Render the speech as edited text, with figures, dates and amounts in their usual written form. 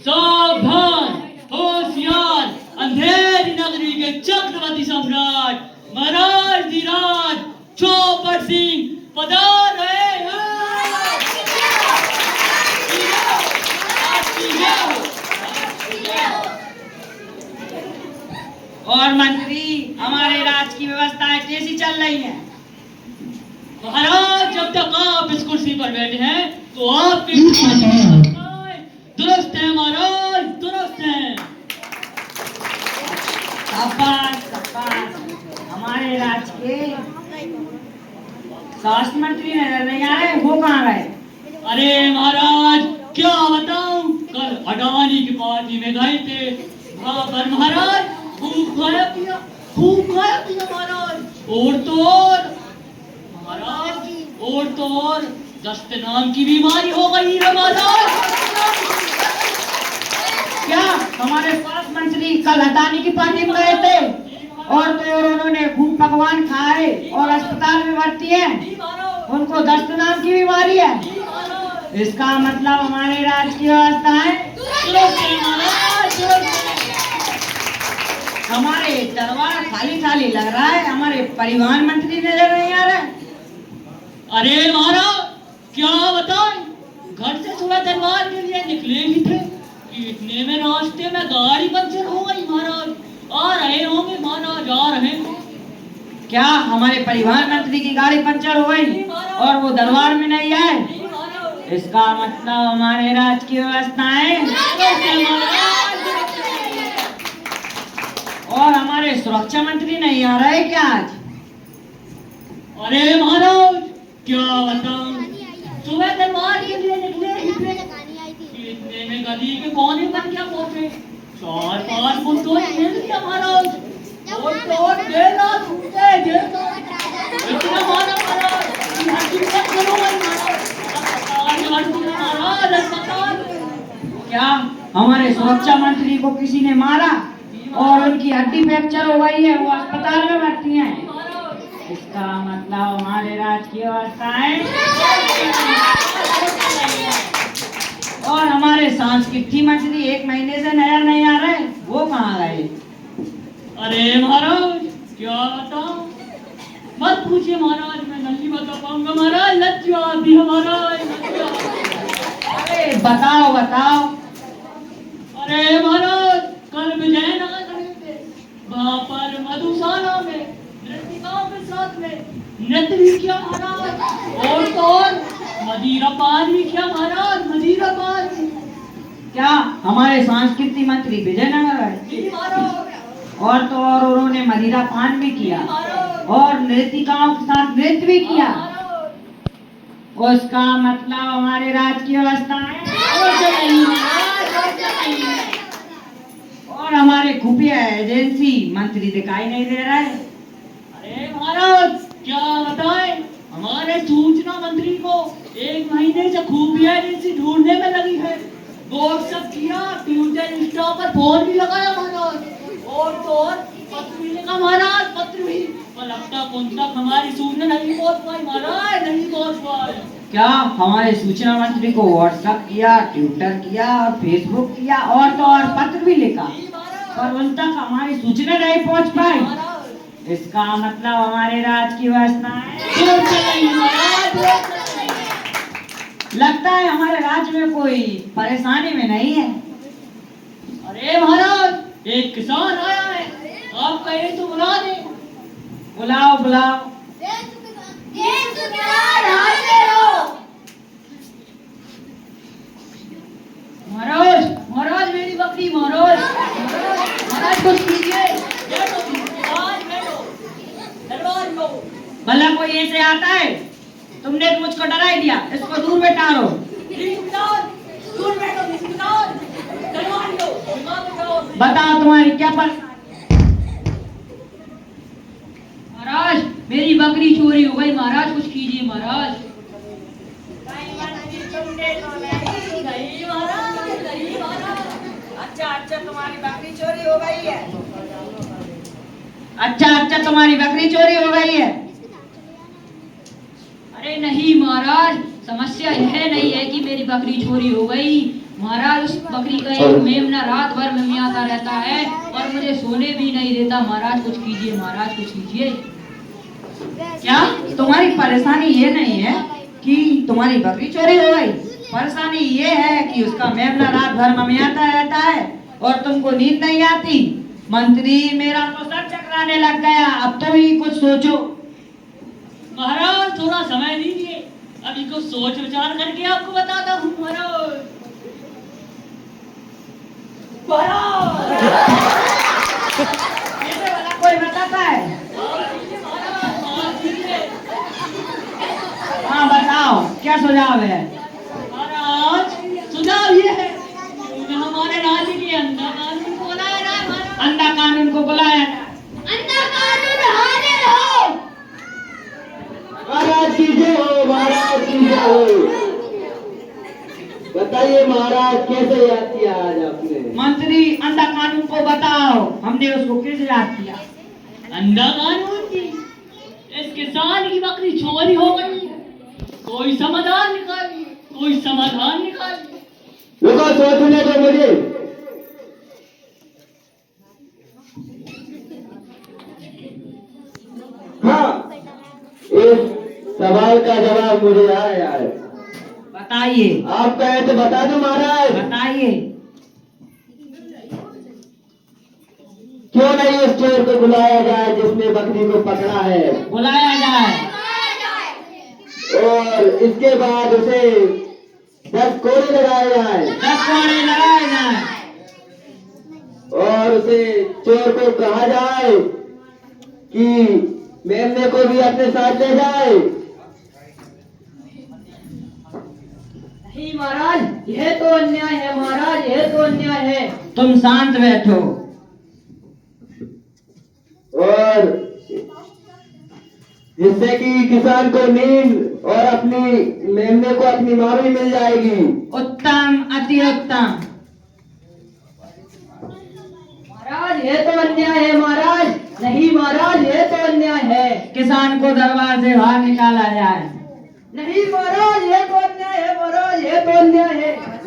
सावधान, होशियार, अंधेरी नगरी के चक्रवर्ती सम्राट महाराज धीराज चौपड़ सिंह पधार रहे हैं। और मंत्री, हमारे राज की व्यवस्थाएं कैसी चल रही हैं? महाराज, जब तक आप इस कुर्सी पर बैठे हैं तो आपके दुरुस्त है महाराज, दुरुस्त है। शाबाश, शाबाश। हमारे राज के स्वास्थ्य मंत्री नजर नहीं आ रहे, वो कहाँ गए? अरे महाराज, क्या बताऊं, कल अडानी की पार्टी में गए थे, वहां पर महाराज खूब खाया पिया, खूब खाया पिया महाराज। और तो और महाराज, और तो और दस्त नाम की बीमारी हो गई है महाराज। क्या हमारे स्वास्थ्य मंत्री कल अडानी की पार्टी में गए थे और तो और उन्होंने खूब पकवान खाए और अस्पताल में भर्ती है, उनको दस्त नाम की बीमारी है? इसका मतलब हमारे राज्य की व्यवस्था है हमारे दरबार खाली खाली लग रहा है, हमारे परिवहन मंत्री नजर नहीं आ रहे। अरे महाराज, क्या बताएं, घर से थोड़ा दरबार के लिए निकले भी थे कि इतने में रास्ते में गाड़ी पंचर हो गई महाराज। आ रहे होंगे महाराज, आ रहे हैं। क्या हमारे परिवहन मंत्री की गाड़ी पंचर हो गई और वो दरबार में नहीं आए? इसका मतलब हमारे राज्य की व्यवस्थाएं और हमारे सुरक्षा मंत्री नहीं आ रहे क्या आज? अरे महाराज, क्या बताऊं, सुबह दरबार के लिए निकले ही थे, इतने में गली के कोने पर क्या पहुंचे, 4-5 फुट तो मिल गया महाराज। और देर रात उठते, इतना मारा महाराज, हड्डी फ्रैक्चर हो गई महाराज, अस्पताल। क्या हमारे सुरक्षा मंत्री को किसी ने मारा और उनकी हड्डी फ्रैक्चर हो गई है, वो अस्पताल में भर्ती हैं? इसका मतलब हमारे राज्य की व्यवस्थाएं और हमारे सांस्कृतिक मंत्री 1 महीने से नजर नहीं आ रहे, वो कहाँ गए? अरे महाराज, क्या बताऊं, मत पूछिए महाराज, मैं नहीं बता पाऊंगा महाराज, लज्जा आती है महाराज, लज्जा। अरे बताओ बताओ। अरे महाराज, कल विजयनगर गए थे, वहां पर मधुशाला में नृत्यिकाओं के साथ में नृत्य भी किया महाराज। और तो और मदिरा पान भी किया महाराज, मदिरा पान। क्या हमारे सांस्कृतिक मंत्री विजयनगर गए और तो और उन्होंने मदिरा पान भी किया और नृत्यिकाओं के साथ नृत्य भी किया? उसका मतलब हमारे राज्य की व्यवस्था है और हमारे खुफिया एजेंसी मंत्री दिखाई नहीं दे रहा है। अरे महाराज, क्या बताएं, हमारे सूचना मंत्री को 1 महीने से खुफिया एजेंसी ढूंढने में लगी है। व्हाट्सएप किया, ट्विटर, इंस्टा पर फोन भी लगाया महाराज। और तो और पत्र भी लिखा महाराज, पत्र भी, पर अब तक उन तक हमारी सूचना नहीं पहुंच पाई महाराज, नहीं पहुंच पाई। क्या हमारे सूचना मंत्री को व्हाट्सएप किया, ट्विटर किया और फेसबुक किया और तो और पत्र भी लिखा, पर उन तक हमारी सूचना नहीं पहुंच पाई? इसका मतलब हमारे राज्य की व्यवस्था है लगता है हमारे राज्य में कोई परेशानी में नहीं है। अरे महाराज, एक किसान आया है, आप कहे तो बुला दे। बुलाओ बुलाओ। महाराज, महाराज मेरी बकरी, महाराज, महाराज कुछ कीजिए। भला कोई ऐसे आता है? तुमने तो मुझको डरा ही दिया, इसको दूर बैठाओ। बताओ तुम्हारी क्या महाराज, मेरी बकरी चोरी हो गई महाराज, कुछ कीजिए महाराज। अच्छा तुम्हारी बकरी चोरी हो गई है? अच्छा तुम्हारी बकरी चोरी हो गई है? अरे नहीं महाराज, समस्या यह नहीं है कि मेरी बकरी चोरी हो गई महाराज। उस बकरी का एक मेमना रात भर मिमियाता रहता है और मुझे सोने भी नहीं देता। महाराज कुछ कीजिए, महाराज कुछ कीजिए। क्या तुम्हारी परेशानी ये नहीं है कि तुम्हारी बकरी चोरी हो गई? परेशानी ये है कि उसका मेमना रात भर ममियाता रहता है और तुमको नींद नहीं आती। मंत्री, मेरा तो सर चकराने लग गया, अब तुम ही कुछ सोचो। महाराज थोड़ा समय दीजिए, अभी को सोच विचार करके आपको बताता हूँ महाराज। महाराज ऐसे वाला कोई बताता है? हाँ बताओ, क्या सुझाव है? महाराज सुझाव ये है कि हमारे राज्य के अंदर कानून को बुलाया जाए महाराज। अंधा कानून को बुलाया जाए। अंधा कानून हाजिर हो। महाराज की जय हो, महाराज की जय हो। बताइए महाराज, कैसे याद किया आज आपने? मंत्री, अंधा कानून को बताओ, हमने उसको किस याद किया? अंधा कानून की इस किसान की बकरी चोरी हो गई है, कोई समाधान निकालिए, कोई समाधान निकालिए। रुको, सोचने दो मुझे। हाँ, इस सवाल का जवाब मुझे आया है। बताइए। आप कहे तो बता दो महाराज। बताइए। क्यों नहीं उस चोर को बुलाया जाए जिसने बकरी को पकड़ा है, बुलाया जाए और इसके बाद उसे 10 कोड़े लगाए जाए 10 कोड़े लगाए जाए और उसे चोर को कहा जाए कि मेमने को भी अपने साथ ले जाए। नहीं महाराज, यह तो अन्याय है महाराज, यह तो अन्याय है। तुम शांत बैठो। और जिससे कि किसान को नींद और अपनी मेमने को अपनी मां भी मिल जाएगी। उत्तम, अति उत्तम। महाराज ये तो अन्याय है महाराज। नहीं महाराज, ये तो अन्याय है। किसान को दरबार से बाहर निकाला जाए। नहीं महाराज, ये तो अन्याय है महाराज, ये तो अन्याय है।